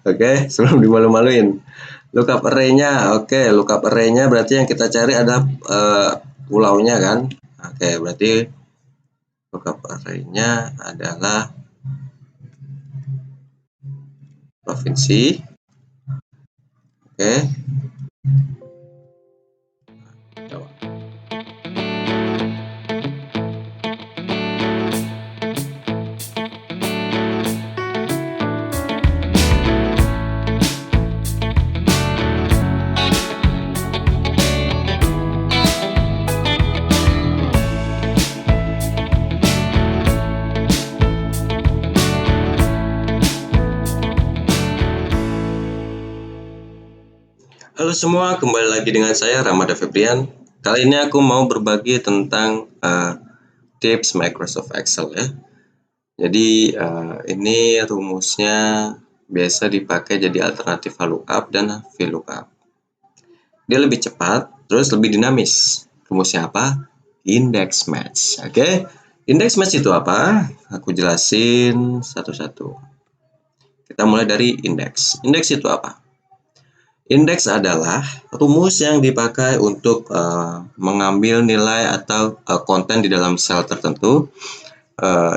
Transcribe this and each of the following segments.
Oke, sebelum dimalu-maluin. Lookup array-nya, oke, lookup array-nya berarti yang kita cari adalah pulaunya kan. Oke, berarti lookup array-nya adalah provinsi. Oke. Jawa. Halo semua, kembali lagi dengan saya Ramada Febrian. Kali ini aku mau berbagi tentang tips Microsoft Excel ya. Jadi ini rumusnya biasa dipakai jadi alternatif VLOOKUP dan VLOOKUP. Dia lebih cepat, terus lebih dinamis. Rumusnya apa? Index match. Oke, index match itu apa? Aku jelasin satu-satu. Kita mulai dari indeks. Indeks itu apa? Indeks adalah rumus yang dipakai untuk mengambil nilai atau konten di dalam sel tertentu,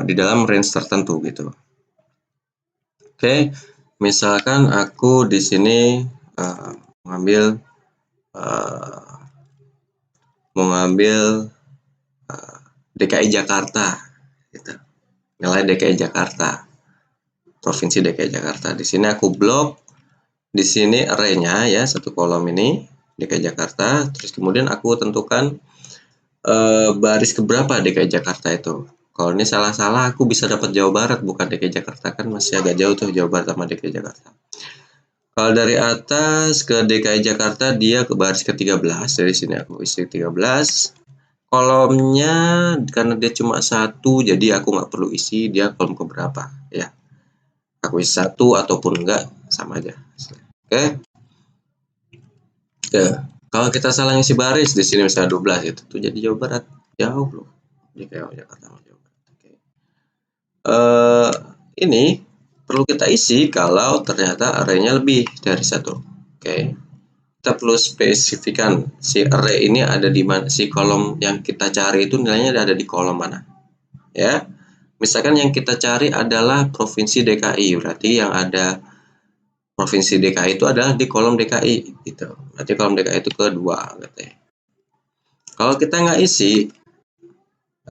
di dalam range tertentu gitu. Oke, misalkan aku di sini mengambil DKI Jakarta, gitu. Nilai DKI Jakarta, provinsi DKI Jakarta. Di sini aku blok. Di sini array-nya ya, satu kolom ini DKI Jakarta, terus kemudian aku tentukan baris keberapa DKI Jakarta itu. Kalau ini salah-salah aku bisa dapat Jawa Barat, bukan DKI Jakarta, kan masih agak jauh tuh Jawa Barat sama DKI Jakarta. Kalau dari atas ke DKI Jakarta dia ke baris ke-13, dari sini aku isi 13. Kolomnya karena dia cuma satu, jadi aku nggak perlu isi dia kolom keberapa ya. Aku isi satu ataupun enggak sama aja. Oke. Ya, kalau kita salah ngisi baris di sini misalnya 12 gitu, tuh jadi Jawa Barat jauh loh. DKI Jakarta sama Jawa Barat. Oke. Ini perlu kita isi kalau ternyata array-nya lebih dari satu. Oke. Kita perlu spesifikan si array ini ada di mana, si kolom yang kita cari itu nilainya ada di kolom mana. Ya. Misalkan yang kita cari adalah provinsi DKI, berarti yang ada provinsi DKI itu adalah di kolom DKI gitu. Berarti kolom DKI itu kedua gitu ya. Kalau kita nggak isi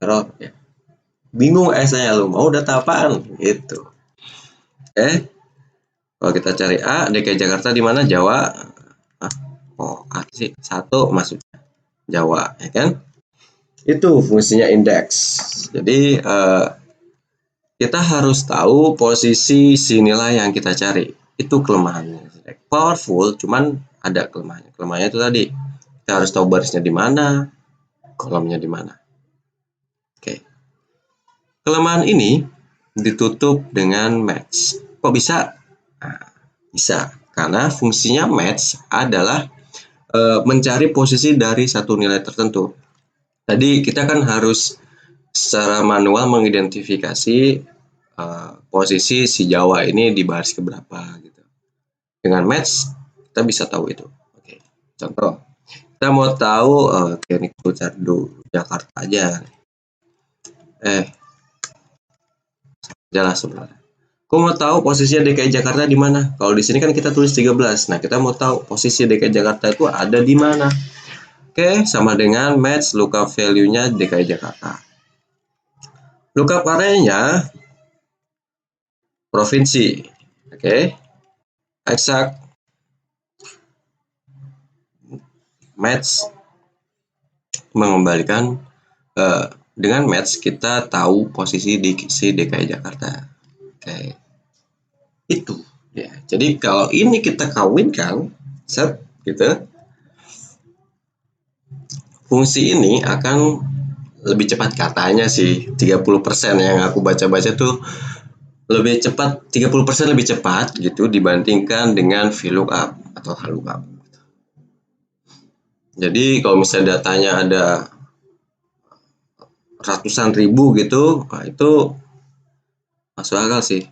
error ya. Bingung saya lu mau data apaan gitu. Kalau kita cari A, DKI Jakarta di mana? Jawa. Oh, A sih satu maksudnya Jawa ya kan? Itu fungsinya indeks. Jadi kita harus tahu posisi si nilai yang kita cari. Itu kelemahannya. Powerful, cuman ada kelemahannya. Kelemahannya itu tadi kita harus tahu barisnya di mana, kolomnya di mana. Oke. Kelemahan ini ditutup dengan match. Kok bisa? Nah, bisa karena fungsinya match adalah mencari posisi dari satu nilai tertentu. Tadi kita kan harus secara manual mengidentifikasi posisi si Jawa ini di baris keberapa gitu. Dengan match kita bisa tahu itu. Oke. Contoh, kita mau tahu ini cari dulu Jakarta aja. Jelas sebenarnya. Aku mau tahu posisinya DKI Jakarta di mana? Kalau di sini kan kita tulis 13. Nah, kita mau tahu posisi DKI Jakarta itu ada di mana. Oke, sama dengan match lookup value-nya DKI Jakarta. Lookup array-nya provinsi. Oke. Exact match mengembalikan dengan match kita tahu posisi di si DKI Jakarta. Oke. Itu ya. Jadi kalau ini kita kawinkan set gitu, fungsi ini akan lebih cepat katanya sih 30% yang aku baca-baca tuh lebih cepat 30% lebih cepat gitu dibandingkan dengan VLOOKUP atau HLOOKUP. Jadi kalau misalnya datanya ada ratusan ribu gitu, nah itu masuk akal sih.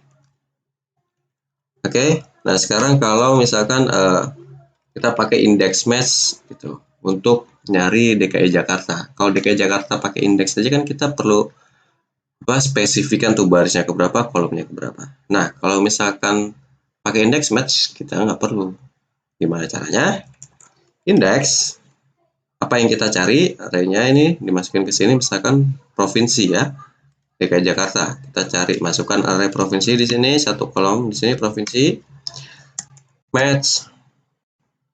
Oke, Nah, sekarang kalau misalkan kita pakai index match gitu untuk nyari DKI Jakarta. Kalau DKI Jakarta pakai indeks saja kan kita perlu spesifikan tuh barisnya ke berapa, kolomnya ke berapa. Nah, kalau misalkan pakai index match kita nggak perlu. Gimana caranya? Indeks apa yang kita cari, arraynya ini dimasukin ke sini, misalkan provinsi ya, DKI Jakarta. Kita cari, masukkan array provinsi di sini, satu kolom di sini provinsi, match,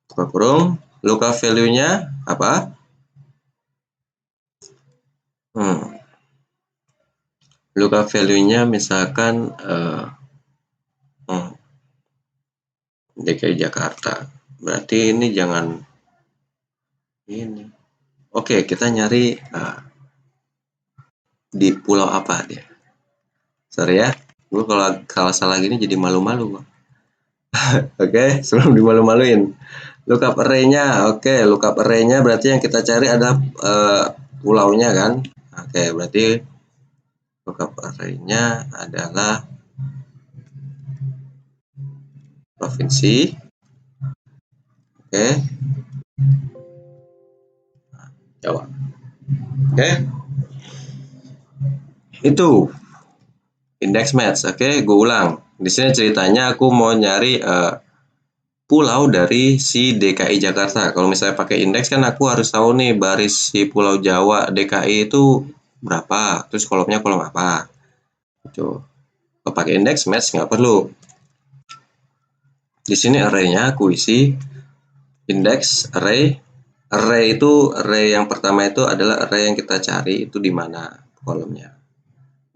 buka kurung, lookup value-nya apa? Lookup value-nya misalkan DKI Jakarta. Berarti ini jangan ini. Oke, kita nyari di pulau apa dia. Sorry ya, gue kalau salah gini jadi malu-malu. Oke, sebelum dimalu-maluin. Lookup array-nya, oke, lookup array-nya berarti yang kita cari ada pulaunya kan. Oke, berarti lookup array-nya adalah provinsi. Oke, Jawa. Oke, itu index match. Oke, gue ulang. Di sini ceritanya aku mau nyari pulau dari si DKI Jakarta. Kalau misalnya pakai indeks kan aku harus tahu nih baris si Pulau Jawa DKI itu berapa, terus kolomnya kolom apa. Itu. Kalau pakai indeks match nggak perlu. Di sini array-nya aku isi index array. Array itu array yang pertama itu adalah array yang kita cari itu di mana kolomnya.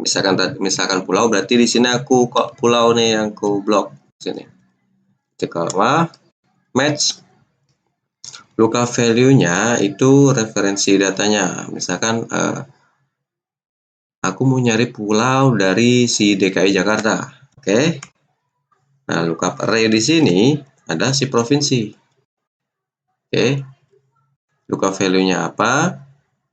Misalkan pulau, berarti di sini aku kok pulau nih yang aku blok sini. Cek match lookup value-nya itu referensi datanya. Misalkan aku mau nyari pulau dari si DKI Jakarta. Oke. Nah, lookup array di sini ada si provinsi. Oke. Lookup value-nya apa?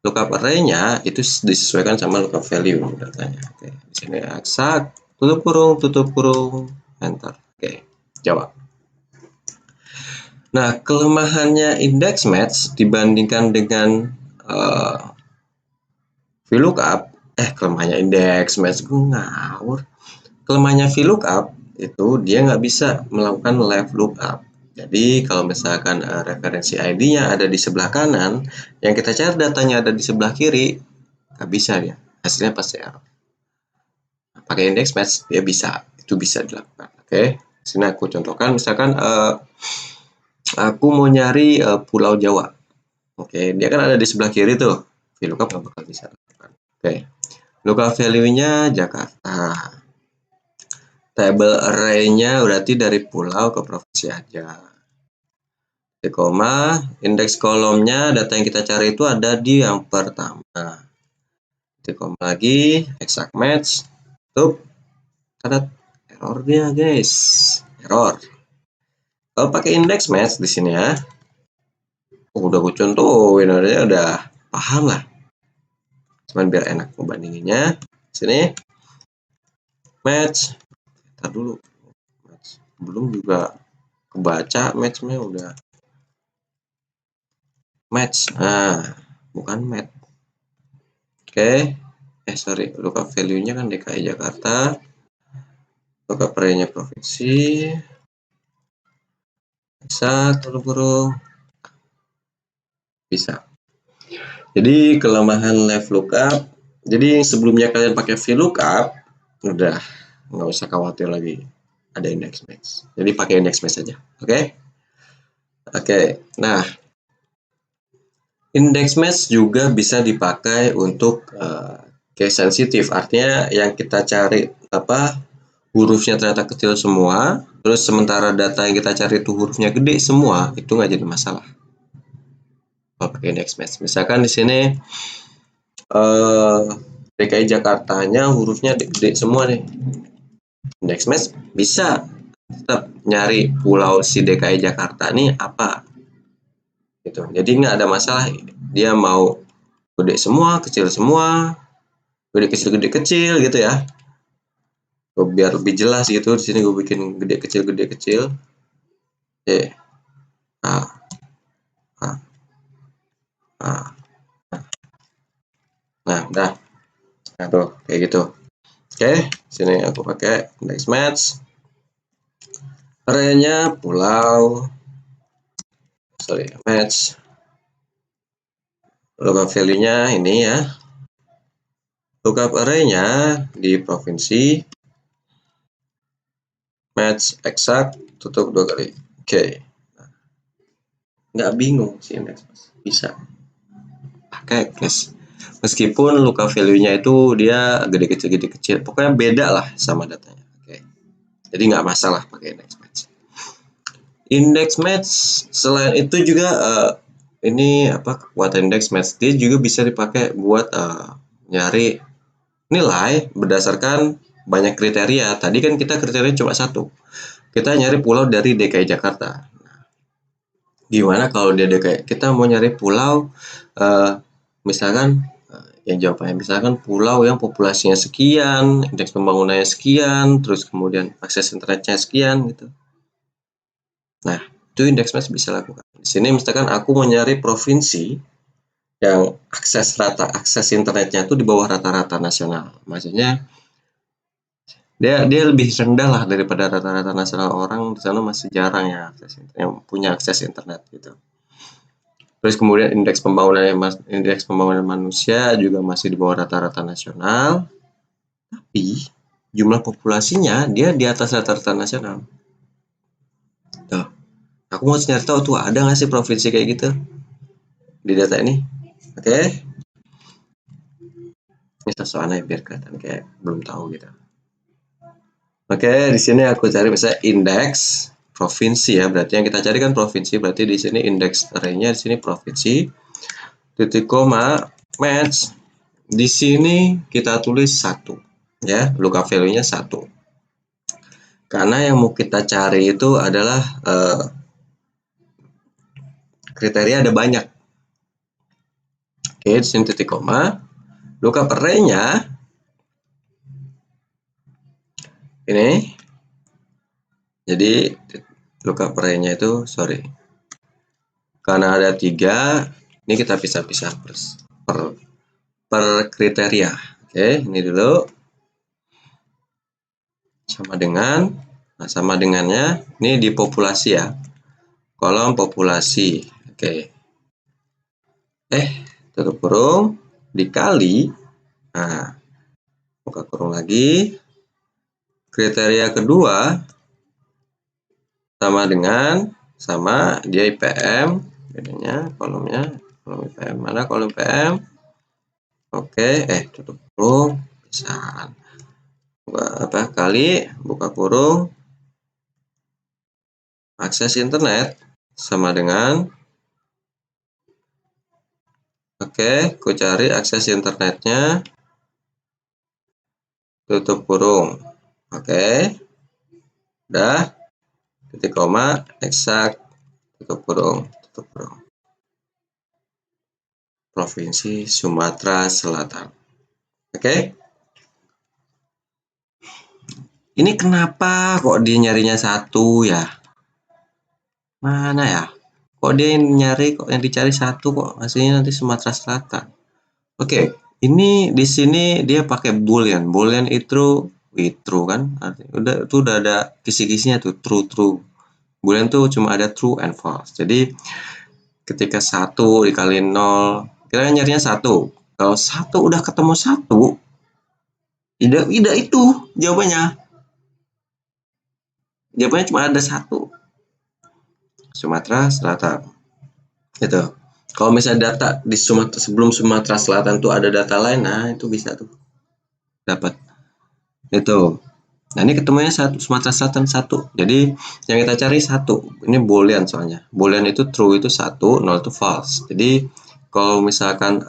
Lookup array-nya itu disesuaikan sama lookup value datanya. Oke. Di sini eksak, tutup kurung, enter. Oke. Jawab. Nah, kelemahannya index match dibandingkan dengan VLOOKUP, kelemahannya index match, gue ngawur. Kelemahannya VLOOKUP itu dia nggak bisa melakukan left lookup. Jadi kalau misalkan referensi ID-nya ada di sebelah kanan, yang kita cari datanya ada di sebelah kiri, nggak bisa dia. Hasilnya pasti error. Pakai index match dia bisa, itu bisa dilakukan. Oke, sini aku contohkan, misalkan aku mau nyari Pulau Jawa. Oke, dia kan ada di sebelah kiri tuh. VLOOKUP nggak bakal bisa lakukan. Oke, lookup value-nya Jakarta. Table array-nya berarti dari pulau ke provinsi aja. Koma, indeks kolomnya data yang kita cari itu ada di yang pertama. Koma lagi, exact match. Tuh, ada errornya guys. Error. Kalau pakai index match di sini ya. Udah gue contohin, udah paham lah. Cuman biar enak membandinginnya. Sini. Match. Ntar dulu. Match. Belum juga kebaca match-nya udah. Match. Nah, bukan match. Oke. Sorry. Lookup value-nya kan DKI Jakarta. Lookup array-nya provinsi. Bisa, kurung. Bisa. Jadi kelemahan left lookup. Jadi sebelumnya kalian pakai VLOOKUP, udah nggak usah khawatir lagi ada index match. Jadi pakai index match saja. Oke? Oke. Nah, index match juga bisa dipakai untuk case sensitif. Artinya yang kita cari hurufnya ternyata kecil semua, terus sementara data yang kita cari itu hurufnya gede semua, itu nggak jadi masalah. Kalau pakai index match, misalkan di sini DKI Jakartanya hurufnya gede semua nih, index match bisa tetap nyari pulau si DKI Jakarta nih apa gitu. Jadi nggak ada masalah, dia mau gede semua, kecil semua, gede kecil gitu ya, biar lebih jelas gitu. Di sini gue bikin gede kecil. Oke. Nah, nah, nah, nah, udah. Nah, tuh kayak gitu. Oke, sini aku pakai index match. Arraynya pulau. Match. Lookup value-nya ini ya. Lookup array-nya di provinsi. Match exact, tutup 2 kali. Oke. Nggak bingung sih index match. Bisa pakai class. Meskipun lookup value-nya itu dia gede kecil. Pokoknya beda lah sama datanya. Oke. Jadi nggak masalah pakai index match. Index match selain itu juga ini apa, kekuatan index match dia juga bisa dipakai buat nyari nilai berdasarkan banyak kriteria. Tadi kan kita kriteria cuma satu. Kita nyari pulau dari DKI Jakarta. Gimana kalau dia DKI? Kita mau nyari pulau misalkan yang jawabannya misalkan pulau yang populasinya sekian, indeks pembangunannya sekian, terus kemudian akses internetnya sekian gitu. Nah, itu index match bisa lakukan. Di sini misalkan aku mau nyari provinsi yang akses internetnya itu di bawah rata-rata nasional. Maksudnya dia lebih rendah lah daripada rata-rata nasional. Orang di sana masih jarang ya yang punya akses internet gitu. Terus kemudian indeks pembangunan manusia juga masih di bawah rata-rata nasional. Tapi jumlah populasinya dia di atas rata-rata nasional. Tuh, aku mau nyari tahu tuh ada nggak sih provinsi kayak gitu di data ini? Oke. Ini soalnya biar kelihatan kayak belum tahu gitu. Oke, di sini aku cari misalnya indeks provinsi ya. Berarti yang kita cari kan provinsi. Berarti di sini indeks array-nya di sini provinsi. Titik koma match. Di sini kita tulis 1 ya, lookup value-nya 1. Karena yang mau kita cari itu adalah kriteria ada banyak. Oke, di sini titik koma. Lookup array-nya ini. Jadi lookup array-nya itu karena ada 3, ini kita pisah-pisah per kriteria. Oke, ini dulu sama dengannya ini di populasi ya, kolom populasi. Oke, tutup kurung dikali, nah buka kurung lagi, kriteria kedua sama dia IPM, bedanya kolom IPM, mana kolom IPM. Oke, tutup kurung, pisahan. Kali buka kurung akses internet sama dengan ku cari akses internetnya, tutup kurung. Udah, titik koma exact, tutup kurung. Provinsi Sumatera Selatan. Ini kenapa kok dia nyarinya 1 ya? Mana ya? Kok dia nyari, kok yang dicari 1 kok hasilnya nanti Sumatera Selatan. Ini di sini dia pakai boolean. Boolean itu true kan? Udah ada kisi-kisinya tuh, true. Boolean tuh cuma ada true and false. Jadi ketika 1 dikali 0, kita nyarinya 1. Kalau 1 udah ketemu 1, tidak itu jawabannya. Jawabannya cuma ada 1. Sumatera Selatan. Gitu. Kalau misalnya data di sebelum Sumatera Selatan tuh ada data lain, nah itu bisa tuh dapat. Itu. Nah, ini ketemunya Sumatera Selatan 1. Jadi yang kita cari 1. Ini boolean soalnya. Boolean itu true itu 1, 0 itu false. Jadi kalau misalkan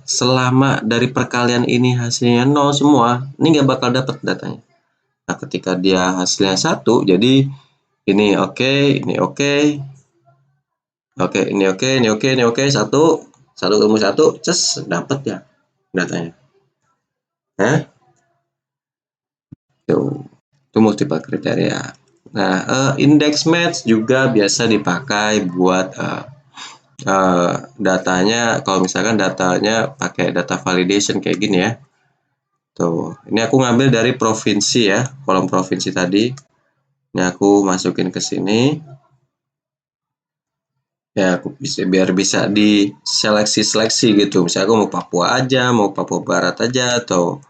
selama dari perkalian ini hasilnya 0 semua, ini nggak bakal dapat datanya. Nah, ketika dia hasilnya 1, jadi ini oke, ini oke. Ini oke, 1 ketemu 1, dapat ya datanya. Tuh. Itu multiple kriteria. Nah, index match juga biasa dipakai buat datanya. Kalau misalkan datanya pakai data validation kayak gini ya. Tuh, ini aku ngambil dari provinsi ya, kolom provinsi tadi. Ini aku masukin ke sini. Ya, aku biar bisa diseleksi gitu. Misalnya aku mau Papua aja, mau Papua Barat aja, atau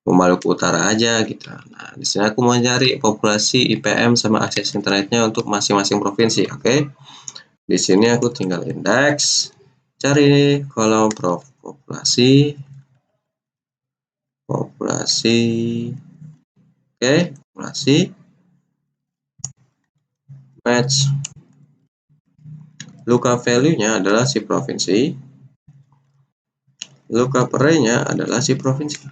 mau Maluku Utara aja gitu. Nah, di sini aku mau cari populasi IPM sama akses internetnya untuk masing-masing provinsi. Oke. Di sini aku tinggal indeks, cari kolom populasi. Oke, populasi match. Lookup value-nya adalah si provinsi. Lookup array-nya adalah si provinsi.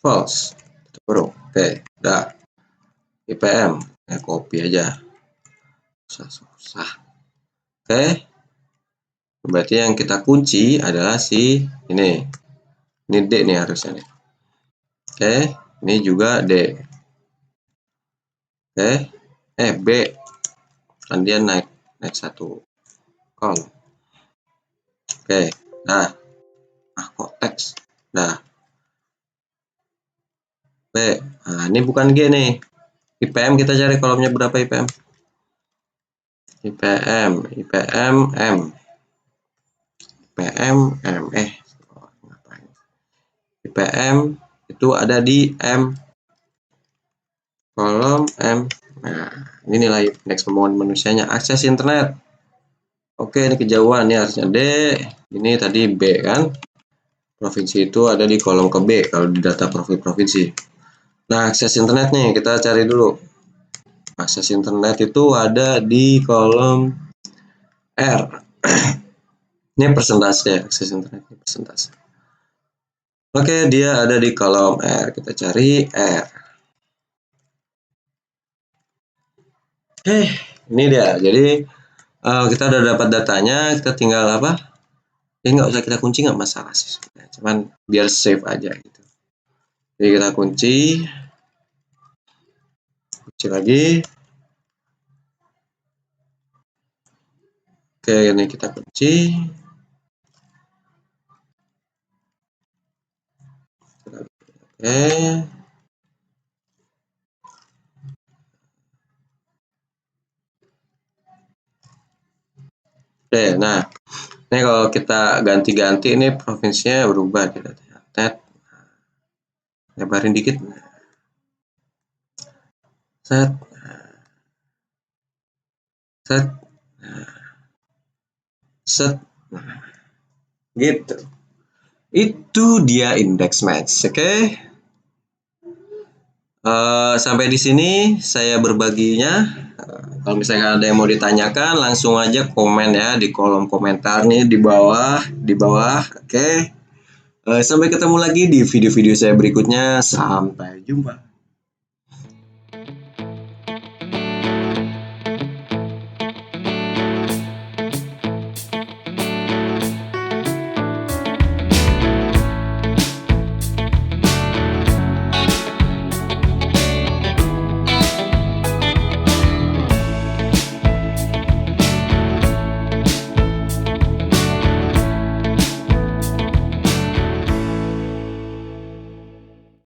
False. Oke, udah. IPM, copy aja. Susah. Oke. Berarti yang kita kunci adalah si ini. Ini D nih harusnya nih. Oke, ini juga D. Oke. B. Kan dia naik satu kolom. Oke, nah. Kok teks. Nah. B. Nah, ini bukan G nih. IPM kita cari kolomnya berapa IPM? IPM M. IPM itu ada di M. Kolom M. Nah, ini nilai indeks pembangunan manusianya. Akses internet. Oke, ini kejauhan. Ini harusnya D. Ini tadi B kan. Provinsi itu ada di kolom ke B kalau di data provinsi. Nah, akses internet nih kita cari dulu. Akses internet itu ada di kolom R. Ini persentase akses internet, persentase. Oke, dia ada di kolom R. Kita cari R. Oke, ini dia. Jadi kita udah dapat datanya, kita tinggal apa? Ya nggak usah kita kunci, nggak masalah sih. Cuman biar save aja gitu. Jadi kita kunci lagi. Oke, ini kita kunci. Oke, nah ini kalau kita ganti-ganti ini provinsinya berubah. Tet, lebarin dikit. Set, set, gitu. Itu dia index match, oke? Sampai di sini saya berbaginya. Kalau misalnya ada yang mau ditanyakan, langsung aja komen ya di kolom komentar nih di bawah, oke? Sampai ketemu lagi di video-video saya berikutnya. Sampai jumpa.